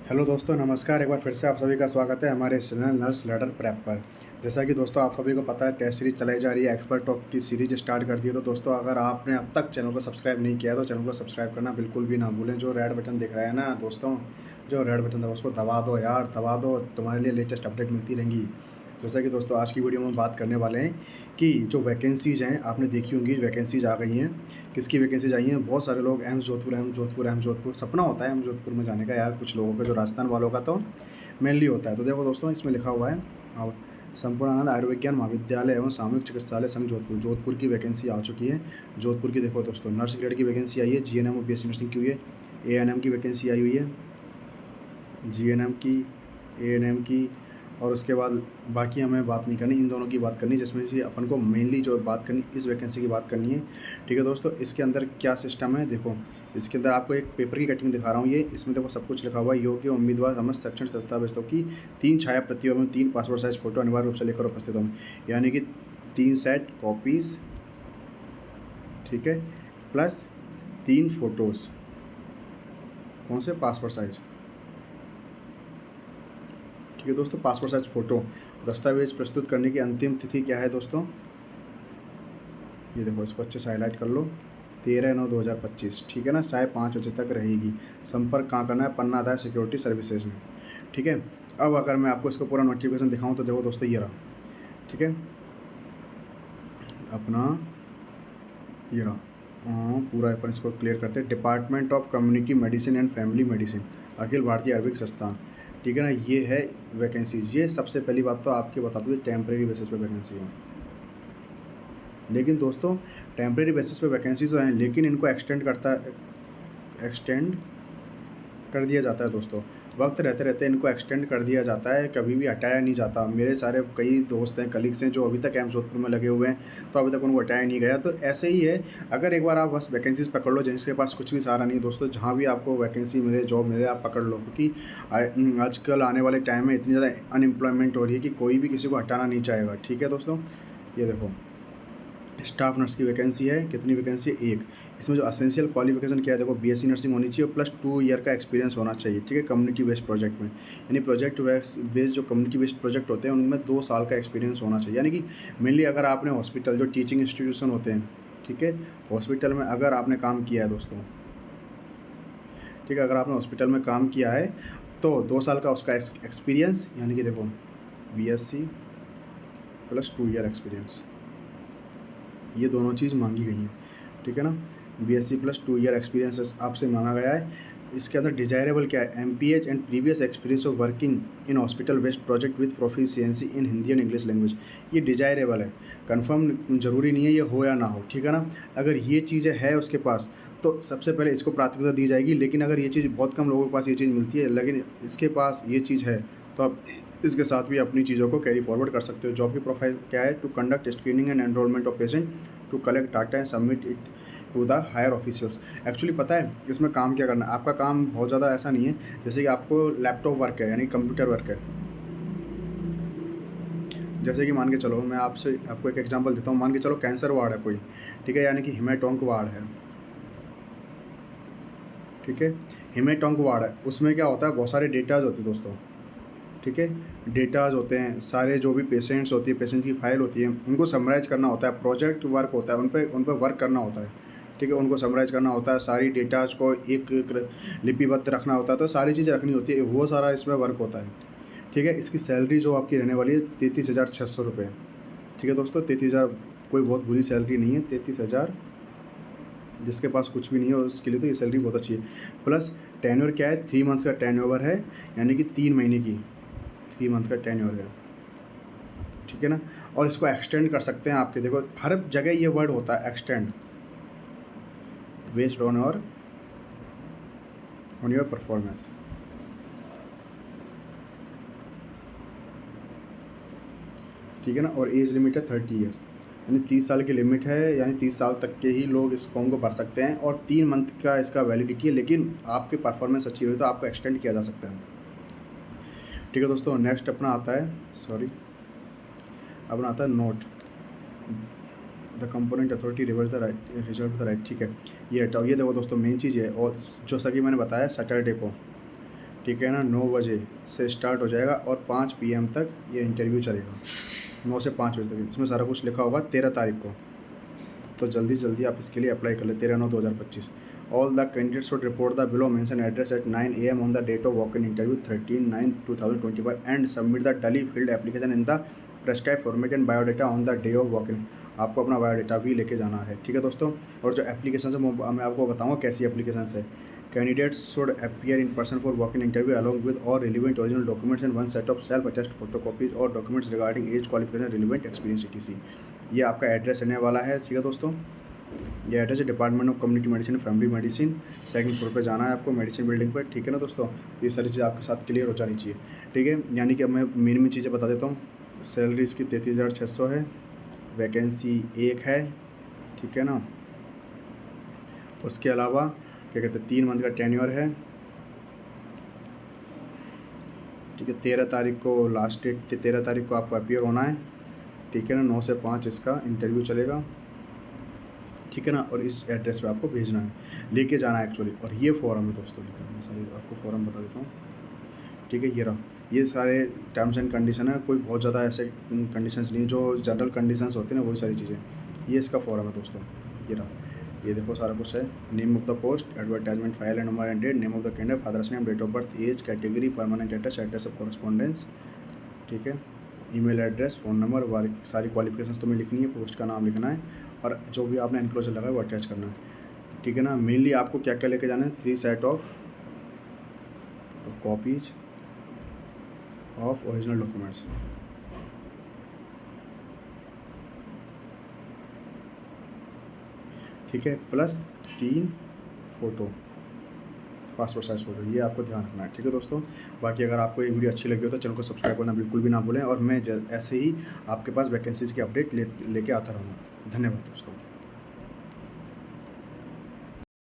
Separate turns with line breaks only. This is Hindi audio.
हेलो दोस्तों, नमस्कार। एक बार फिर से आप सभी का स्वागत है हमारे इस चैनल नर्स लैडर प्रेप पर। जैसा कि दोस्तों आप सभी को पता है, टेस्ट सीरीज चलाई जा रही है, एक्सपर्ट टॉक की सीरीज स्टार्ट कर दी है। तो दोस्तों, अगर आपने अब तक चैनल को सब्सक्राइब नहीं किया है तो चैनल को सब्सक्राइब करना बिल्कुल भी ना भूलें। जो रेड बटन दिख रहा है ना दोस्तों, जो रेड बटन दबा उसको दबा दो यार, दबा दो। तुम्हारे लिए लेटेस्ट अपडेट मिलती रहेंगी। जैसा कि दोस्तों आज की वीडियो में बात करने वाले हैं कि जो वैकेंसीज़ हैं, आपने देखी होंगी वैकेंसीज़ आ गई हैं। किसकी वैकेंसीज आई हैं? बहुत सारे लोग AIIMS Jodhpur, AIIMS Jodhpur, AIIMS Jodhpur, सपना होता है एम्स जोधपुर में जाने का यार, कुछ लोगों का, जो राजस्थान वालों का तो मेनली होता है। तो देखो दोस्तों, इसमें लिखा हुआ है और संपूर्णानंद आयुर्विज्ञान महाविद्यालय एवं सामूहिक चिकित्सालय संघ जोधपुर, जोधपुर की वैकेंसी आ चुकी है। जोधपुर की देखो दोस्तों, नर्स ग्रेड की वैकेंसी आई है, जीएनएम और बीएससी नर्सिंग की हुई है, एएनएम की वैकेंसी आई हुई है, जीएनएम की, एएनएम की। और उसके बाद बाकी हमें बात नहीं करनी, इन दोनों की बात करनी, जिसमें कि अपन को मेनली जो बात करनी, इस वैकेंसी की बात करनी है। ठीक है दोस्तों, इसके अंदर क्या सिस्टम है देखो। इसके अंदर आपको एक पेपर की कटिंग दिखा रहा हूँ, ये इसमें देखो सब कुछ लिखा हुआ है। योग्य उम्मीदवार समस्त शैक्षणिक दस्तावेजों की 3 छाया प्रतियों में 3 पासपोर्ट साइज फोटो अनिवार्य रूप से लेकर उपस्थित हों, यानी कि 3 सेट कॉपीज़, ठीक है, प्लस 3 फोटोज़। कौन से? Passport size. ठीक है दोस्तों, पासपोर्ट साइज फ़ोटो। दस्तावेज प्रस्तुत करने की अंतिम तिथि क्या है दोस्तों? ये देखो, इसको अच्छे से हाईलाइट कर लो, 13/9/2025। ठीक है ना, 5:30 बजे तक रहेगी। संपर्क कहाँ करना है? पन्ना आधार सिक्योरिटी सर्विसेज में। ठीक है। अब अगर मैं आपको इसका पूरा नोटिफिकेशन दिखाऊं तो देखो दोस्तों, ये रहा। ठीक है, अपना ये रहा। पूरा अपन इसको क्लियर करते हैं। Department of community medicine and family medicine, Akhil Bharatiya Ayurvedic संस्थान। ठीक है ना, ये है वैकेंसीज। ये सबसे पहली बात तो आपके बता दूँ, टेम्प्रेरी बेसिस पे वैकेंसी है। लेकिन दोस्तों, टेम्प्रेरी बेसिस पे वैकेंसीज तो हैं, लेकिन इनको एक्सटेंड कर दिया जाता है दोस्तों। वक्त रहते रहते इनको एक्सटेंड कर दिया जाता है, कभी भी हटाया नहीं जाता। मेरे सारे कई दोस्त हैं, कलीग्स हैं, जो अभी तक एम्स जोधपुर में लगे हुए हैं, तो अभी तक उनको हटाया नहीं गया। तो ऐसे ही है, अगर एक बार आप बस वैकेंसीज पकड़ लो, जिनके पास कुछ भी सहारा नहीं है दोस्तों, जहाँ भी आपको वैकेंसी मिले, जॉब मिले, आप पकड़ लो। क्योंकि आजकल आने वाले टाइम में इतनी ज़्यादा अनएम्प्लॉयमेंट हो रही है कि कोई भी किसी को हटाना नहीं चाहेगा। ठीक है दोस्तों, ये देखो, स्टाफ नर्स की वैकेंसी है। कितनी वैकेंसी है? एक। इसमें जो असेंशियल क्वालिफिकेशन क्या है देखो, बीएससी नर्सिंग होनी चाहिए और प्लस 2 ईयर का एक्सपीरियंस होना चाहिए। ठीक है, कम्युनिटी बेस्ड प्रोजेक्ट में, यानी प्रोजेक्ट बेस्ड जो कम्युनिटी बेस्ड प्रोजेक्ट होते हैं उनमें 2 साल का एक्सपीरियंस होना चाहिए। यानी कि मेनली अगर आपने हॉस्पिटल, जो टीचिंग इंस्टीट्यूशन होते हैं, ठीक है, हॉस्पिटल में अगर आपने काम किया है दोस्तों, ठीक है, अगर आपने हॉस्पिटल में काम किया है तो 2 साल का उसका एक्सपीरियंस, यानी कि देखो बीएससी प्लस 2 ईयर एक्सपीरियंस, ये दोनों चीज़ मांगी गई हैं। ठीक है ना, बीएससी प्लस 2 ईयर एक्सपीरियंस आपसे मांगा गया है। इसके अंदर डिजायरेबल क्या है? MPH and previous experience of working in hospital based project with proficiency in Hindi and English language. ये डिजायरेबल है, कंफर्म जरूरी नहीं है ये हो या ना हो। ठीक है ना, अगर ये चीज़ें है उसके पास तो सबसे पहले इसको प्राथमिकता दी जाएगी। लेकिन अगर ये चीज़, बहुत कम लोगों के पास ये चीज़ मिलती है, लेकिन इसके पास ये चीज़ है, तो आप इसके साथ भी अपनी चीज़ों को कैरी फॉरवर्ड कर सकते हो। जॉब की प्रोफाइल क्या है? To conduct screening and enrolment of patient, to collect data and submit it to the higher officials. Actually पता है इसमें काम क्या करना है? आपका काम बहुत ज़्यादा ऐसा नहीं है, जैसे कि आपको लैपटॉप वर्क है, यानी कंप्यूटर वर्क है। जैसे कि मान के चलो, मैं आपसे आपको एक एग्जांपल देता हूँ। मान के चलो कैंसर वार्ड है कोई, ठीक है, यानी कि हिमेटोंक वार्ड है। ठीक है, हिमेटोंक वार्ड है, उसमें क्या होता है? बहुत सारे डेटाज होते हैं दोस्तों। ठीक है, डेटाज होते हैं, सारे जो भी पेशेंट्स होती है, पेशेंट की फाइल होती है, उनको समराइज़ करना होता है। प्रोजेक्ट वर्क होता है, उन पे वर्क करना होता है। ठीक है, उनको समराइज़ करना होता है, सारी डेटाज को एक लिपिबद्ध रखना होता है, तो सारी चीज़ें रखनी होती है, वो सारा इसमें वर्क होता है। ठीक है, इसकी सैलरी जो आपकी रहने वाली है 33,600 रुपये। ठीक है दोस्तों, 33,000 कोई बहुत बुरी सैलरी नहीं है। 33,000 जिसके पास कुछ भी नहीं है उसके लिए तो ये सैलरी बहुत अच्छी है। प्लस टेन्योर क्या है? 3 मंथ्स का टेन्योवर है, यानी कि 3 महीने की, 3 मंथ का टेन्योर है। ठीक है ना, और इसको एक्सटेंड कर सकते हैं। आपके देखो हर जगह ये वर्ड होता है, extend, based on your performance. ठीक है ना, और एज लिमिट है 30 ईयर्स, यानी 30 साल की लिमिट है, यानी 30 साल तक के ही लोग इस फॉर्म को भर सकते हैं, और 3 मंथ का इसका वैलिडिटी है। लेकिन आपकी परफॉर्मेंस अच्छी हुई तो आपको एक्सटेंड किया जा सकता है। ठीक है दोस्तों, नेक्स्ट अपना आता है, सॉरी, अपना आता है note the component authority reverse the right reserve the right. ठीक है, ये हटाओ। ये देखो दोस्तों, मेन चीज़ है, और जो सकी मैंने बताया सैटरडे को, ठीक है ना, 9 बजे से स्टार्ट हो जाएगा और 5 PM तक ये इंटरव्यू चलेगा, 9 से 5 बजे तक। इसमें सारा कुछ लिखा होगा 13 तारीख को, तो जल्दी से जल्दी आप इसके लिए अप्लाई कर लें, 13/9/2025। All the candidates should report the below mention address at 9 AM on the date of walk in interview 13/9/2025 and submit the duly filled application in the prescribe format and biodata on the day of walk in. आपको अपना बायोडाटा भी लेके जाना है, ठीक है दोस्तों। और जो एप्लीकेशन है मैं आपको बताऊँगा कैसी एप्लीकेशन है। Candidates should appear in person for walk-in interview along with all relevant original documents and one set of self-attested photocopies or documents regarding age, qualification, relevant experience etc. ये आपका एड्रेस रहने वाला है, ठीक है दोस्तों। ये एड्रेस है department of community medicine family medicine, second floor पे जाना है आपको, मेडिसिन बिल्डिंग पर, ठीक है ना दोस्तों। ये सारी चीज़ें आपके साथ क्लियर हो जानी चाहिए, ठीक है। यानी कि अब मैं मेन चीज़ें बता देता हूँ। सैलरी इसकी 33,600 है, वैकेंसी 1 है, ठीक है ना। उसके अलावा क्या कहते हैं 3 मंथ का टेन्योर है, ठीक है। 13 तारीख को लास्ट डेट, 13 तारीख को आपको अपीयर होना है, ठीक है ना। 9 से 5 इसका इंटरव्यू चलेगा, ठीक है ना। और इस एड्रेस पे आपको भेजना है, लेके जाना है एक्चुअली। और ये फॉर्म है दोस्तों, मैं सारी आपको फॉर्म बता देता हूँ, ठीक है। ये रहा, ये सारे टर्म्स एंड कंडीशन है, कोई बहुत ज़्यादा ऐसे कंडीशंस नहीं, जो जनरल कंडीशंस होती हैं ना वही सारी चीज़ें। ये इसका फॉर्म है दोस्तों, ये रहा, ये देखो सारा कुछ है। Name of the post, advertisement, file and number and date, name of the candidate, father's name, date of birth, age, category, permanent address, address of correspondence, ठीक है। ईमेल एड्रेस, फ़ोन नंबर, सारी क्वालिफिकेशंस तुम्हें लिखनी है, पोस्ट का नाम लिखना है और जो भी आपने एनक्लोजर लगाया वो अटैच करना है, ठीक है ना। मेनली आपको क्या क्या लेके जाना है, 3 set of copies of original documents, ठीक है, plus 3 photo, passport size photo, ये आपको ध्यान रखना है, ठीक है दोस्तों। बाकी अगर आपको ये वीडियो अच्छी लगी हो तो चैनल को सब्सक्राइब करना बिल्कुल भी ना भूलें और मैं ऐसे ही आपके पास वैकेंसीज़ की अपडेट लेके आता रहूँगा। धन्यवाद दोस्तों।